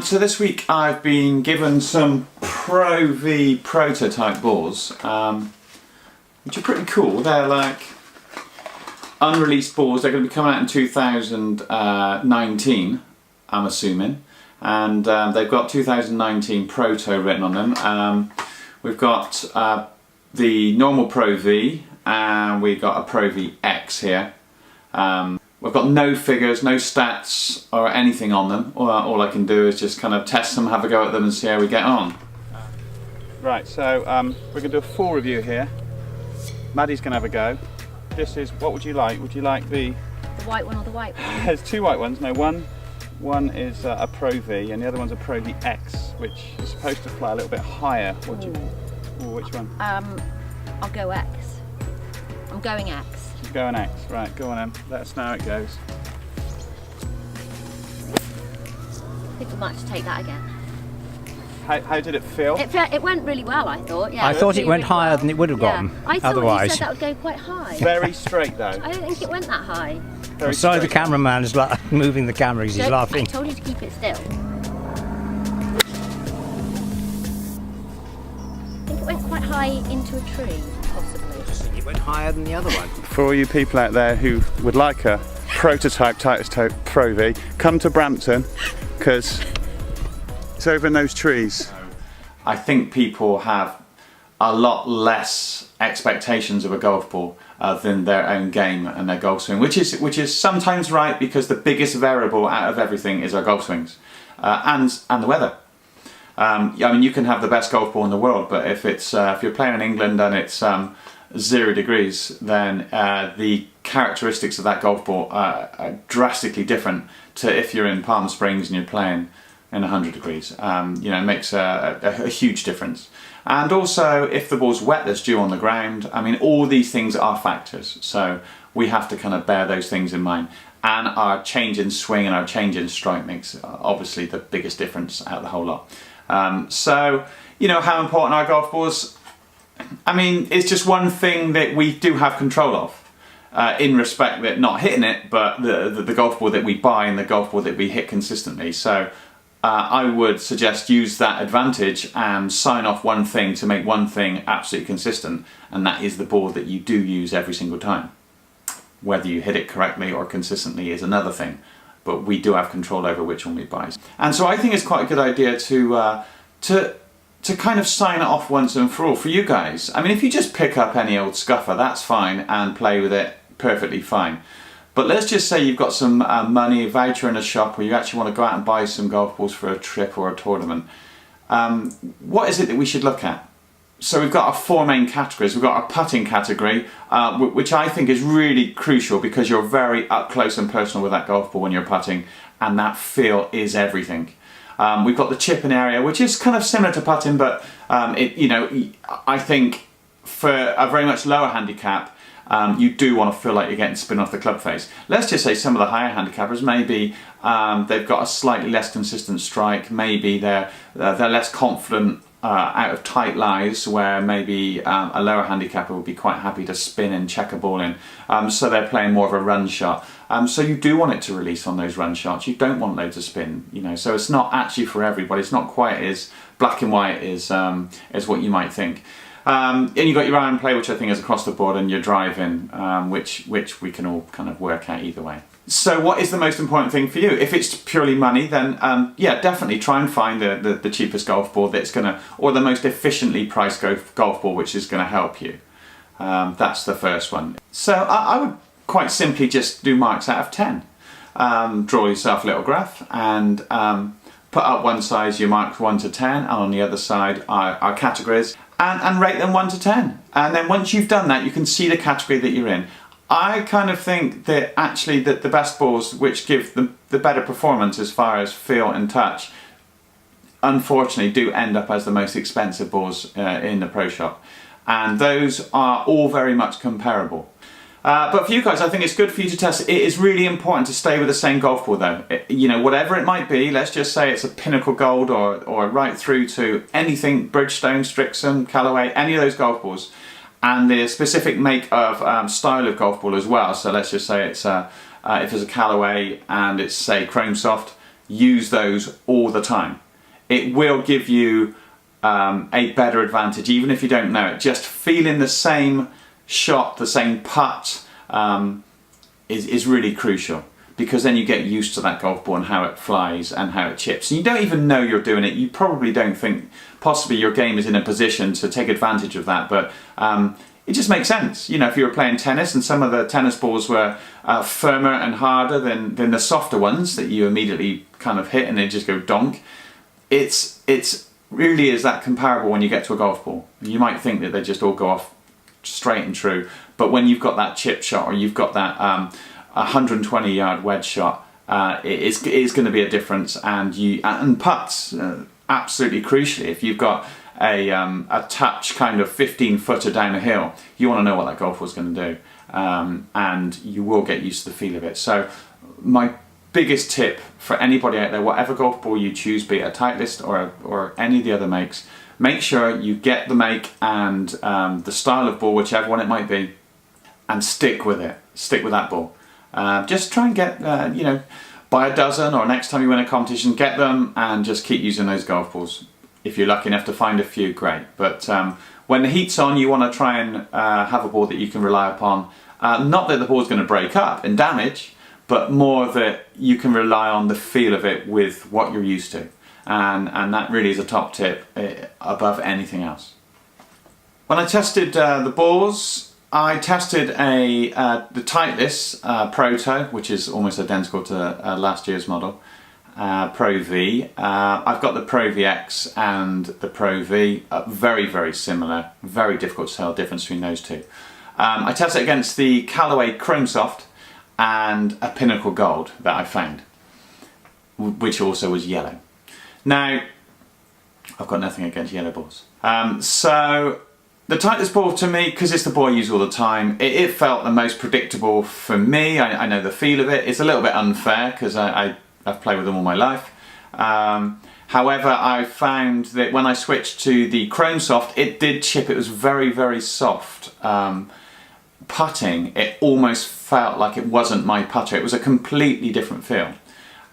So this week I've been given some Pro V prototype balls, which are pretty cool. They're like unreleased balls. They're going to be coming out in 2019, I'm assuming, and they've got 2019 Proto written on them. We've got the normal Pro V, and we've got a Pro V X here. We've got no figures, no stats or anything on them. All I can do is just kind of test them, have a go at them and see how we get on. Right, so we're going to do a full review here. Maddie's going to have a go. This is, what would you like? Would you like the white one or the white one? There's two white ones. No, one is a Pro V and the other one's a Pro V X, which is supposed to fly a little bit higher. What do you, which one? I'll go X. I'm going X. Go an X, right, go on then, let us know how it goes. I think we might have to take that again. How did it feel? It went really well, I thought. Yeah, I thought it went higher than it would have gone, I thought otherwise. you said that would go quite high. Very straight though. I don't think it went that high. I'm sorry the cameraman is moving the camera because he's laughing. I told you to keep it still. I think it went quite high into a tree, possibly. It went higher than the other one. For all you people out there who would like a prototype Titleist Pro V, come to Brampton because it's over in those trees. I think people have a lot less expectations of a golf ball than their own game and their golf swing, which is sometimes right, because the biggest variable out of everything is our golf swings and the weather. I mean, you can have the best golf ball in the world, but if you're playing in England and it's 0 degrees, then the characteristics of that golf ball are drastically different to if you're in Palm Springs and you're playing in 100 degrees. It makes a huge difference. And also, if the ball's wet, there's dew on the ground. I mean, all these things are factors, so we have to kind of bear those things in mind. And our change in swing and our change in strike makes obviously the biggest difference out of the whole lot. So, you know, how important are golf balls? I mean, it's just one thing that we do have control of, in respect that not hitting it, but the golf ball that we buy and the golf ball that we hit consistently. So I would suggest use that advantage and sign off one thing to make one thing absolutely consistent, and that is the ball that you do use every single time. Whether you hit it correctly or consistently is another thing, but we do have control over which one we buy. And so I think it's quite a good idea to kind of sign it off once and for all for you guys. I mean, if you just pick up any old scuffer, that's fine, and play with it perfectly fine. But let's just say you've got some money, a voucher in a shop, or you actually want to go out and buy some golf balls for a trip or a tournament. What is it that we should look at? So we've got our four main categories. We've got our putting category, which I think is really crucial because you're very up close and personal with that golf ball when you're putting, and that feel is everything. We've got the chipping area, which is kind of similar to putting, but I think for a very much lower handicap, you do want to feel like you're getting spin off the club face. Let's just say some of the higher handicappers, maybe they've got a slightly less consistent strike, maybe they're less confident out of tight lies, where maybe a lower handicapper would be quite happy to spin and check a ball in. So they're playing more of a run shot. So you do want it to release on those run shots. You don't want loads of spin, you know. So it's not actually for everybody. It's not quite as black and white as what you might think. And you've got your iron play, which I think is across the board, and your driving, which we can all kind of work out either way. So what is the most important thing for you? If it's purely money, then yeah, definitely try and find the cheapest golf ball that's or the most efficiently priced golf ball which is gonna help you. That's the first one. So I would quite simply just do marks out of 10. Draw yourself a little graph and put up one side your marks 1 to 10, and on the other side our categories, and rate them 1 to 10. And then once you've done that, you can see the category that you're in. I kind of think that actually that the best balls which give the better performance as far as feel and touch, unfortunately do end up as the most expensive balls in the pro shop. And those are all very much comparable. But for you guys, I think it's good for you to test. It is really important to stay with the same golf ball though. You know, whatever it might be, let's just say it's a Pinnacle Gold or right through to anything, Bridgestone, Strixon, Callaway, any of those golf balls. And the specific make of style of golf ball as well. So let's just say it's if it's a Callaway and it's say Chrome Soft, use those all the time. It will give you a better advantage, even if you don't know it. Just feeling the same shot, the same putt is really crucial, because then you get used to that golf ball and how it flies and how it chips. And you don't even know you're doing it. You probably don't think possibly your game is in a position to take advantage of that, but it just makes sense. You know, if you were playing tennis and some of the tennis balls were firmer and harder than the softer ones that you immediately kind of hit and they just go donk, it's really is that comparable when you get to a golf ball. You might think that they just all go off straight and true, but when you've got that chip shot or you've got that 120-yard wedge shot, it is going to be a difference. And putts, absolutely crucially, if you've got a touch kind of 15-footer down a hill, you want to know what that golf was going to do, and you will get used to the feel of it. So my biggest tip for anybody out there, whatever golf ball you choose, be it a Titleist or any of the other makes, make sure you get the make and the style of ball, whichever one it might be, and stick with it. Stick with that ball. Just try and get, you know, buy a dozen, or next time you win a competition, get them and just keep using those golf balls. If you're lucky enough to find a few, great. But when the heat's on, you want to try and have a ball that you can rely upon. Not that the ball's going to break up and damage, but more that you can rely on the feel of it with what you're used to. And that really is a top tip above anything else. When I tested the balls, I tested the Titleist Pro V, which is almost identical to last year's model, Pro V. I've got the Pro VX and the Pro V, very, very similar, very difficult to tell the difference between those two. I tested it against the Callaway Chrome Soft and a Pinnacle Gold that I found, which also was yellow. Now, I've got nothing against yellow balls. So the Titleist ball, to me, because it's the ball I use all the time, it felt the most predictable for me. I know the feel of it. It's a little bit unfair because I've played with them all my life. However, I found that when I switched to the Chrome Soft, it did chip. It was very, very soft. Putting, it almost felt like it wasn't my putter. It was a completely different feel.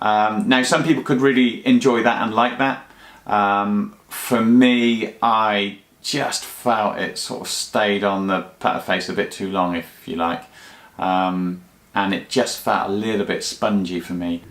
Now, some people could really enjoy that and like that. For me, I just felt it sort of stayed on the putter face a bit too long, if you like. And it just felt a little bit spongy for me.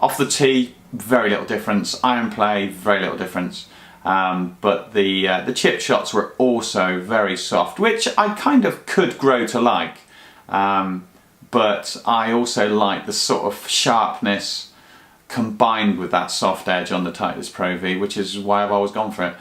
Off the tee, very little difference. Iron play, very little difference. But the chip shots were also very soft, which I kind of could grow to like. But I also like the sort of sharpness combined with that soft edge on the Titleist Pro V, which is why I've always gone for it.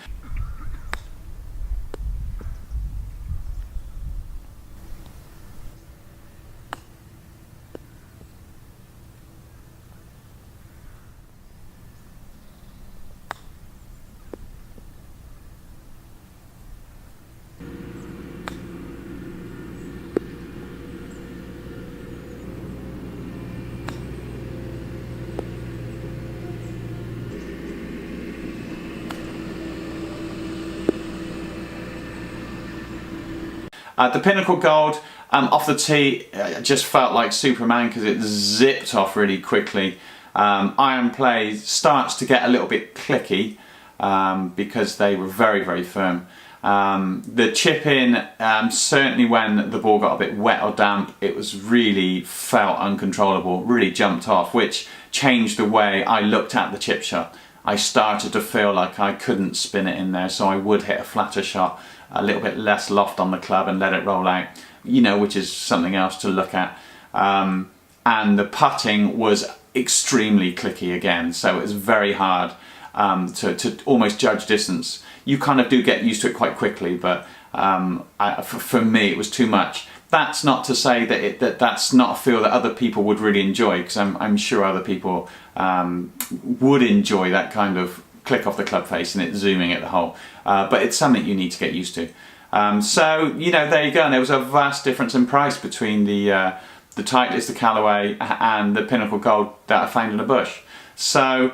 The Pinnacle Gold, off the tee, just felt like Superman because it zipped off really quickly. Iron play starts to get a little bit clicky because they were very, very firm. The chip in, certainly when the ball got a bit wet or damp, it was really felt uncontrollable, really jumped off, which changed the way I looked at the chip shot. I started to feel like I couldn't spin it in there, so I would hit a flatter shot, a little bit less loft on the club and let it roll out, you know, which is something else to look at. And the putting was extremely clicky again, so it was very hard to almost judge distance. You kind of do get used to it quite quickly, but for me it was too much. That's not to say that that's not a feel that other people would really enjoy, because I'm sure other people would enjoy that kind of click off the club face and it zooming at the hole, but it's something you need to get used to. So, you know, there you go, and there was a vast difference in price between the the Titleist, the Callaway, and the Pinnacle Gold that I found in a bush. So,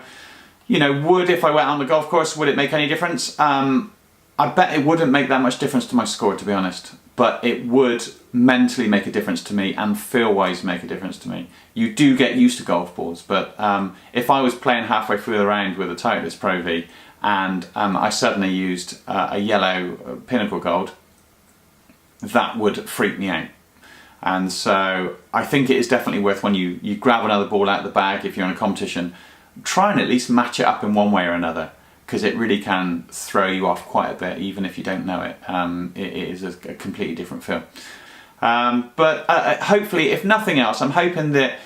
you know, if I went on the golf course, would it make any difference? I bet it wouldn't make that much difference to my score, to be honest. But it would mentally make a difference to me, and feel-wise make a difference to me. You do get used to golf balls, but if I was playing halfway through the round with a Titleist Pro V and I suddenly used a yellow Pinnacle Gold, that would freak me out. And so I think it is definitely worth, when you grab another ball out of the bag, if you're in a competition, try and at least match it up in one way or another, because it really can throw you off quite a bit, even if you don't know it. It is a completely different feel. But hopefully, if nothing else, I'm hoping that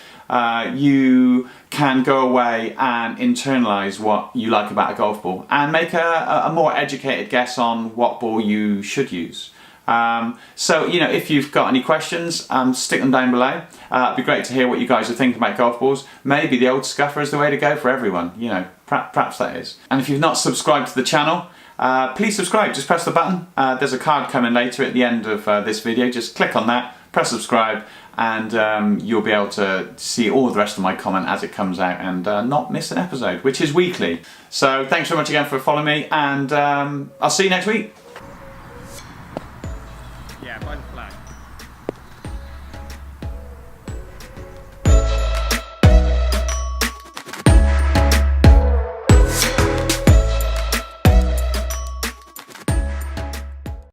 you can go away and internalise what you like about a golf ball and make a more educated guess on what ball you should use. So, you know, if you've got any questions, stick them down below. It'd be great to hear what you guys are thinking about golf balls. Maybe the old scuffer is the way to go for everyone, you know, perhaps that is. And if you've not subscribed to the channel, please subscribe. Just press the button. There's a card coming later at the end of this video. Just click on that, press subscribe, and you'll be able to see all the rest of my content as it comes out and not miss an episode, which is weekly. So thanks very much again for following me, and I'll see you next week. Yeah, by the flag.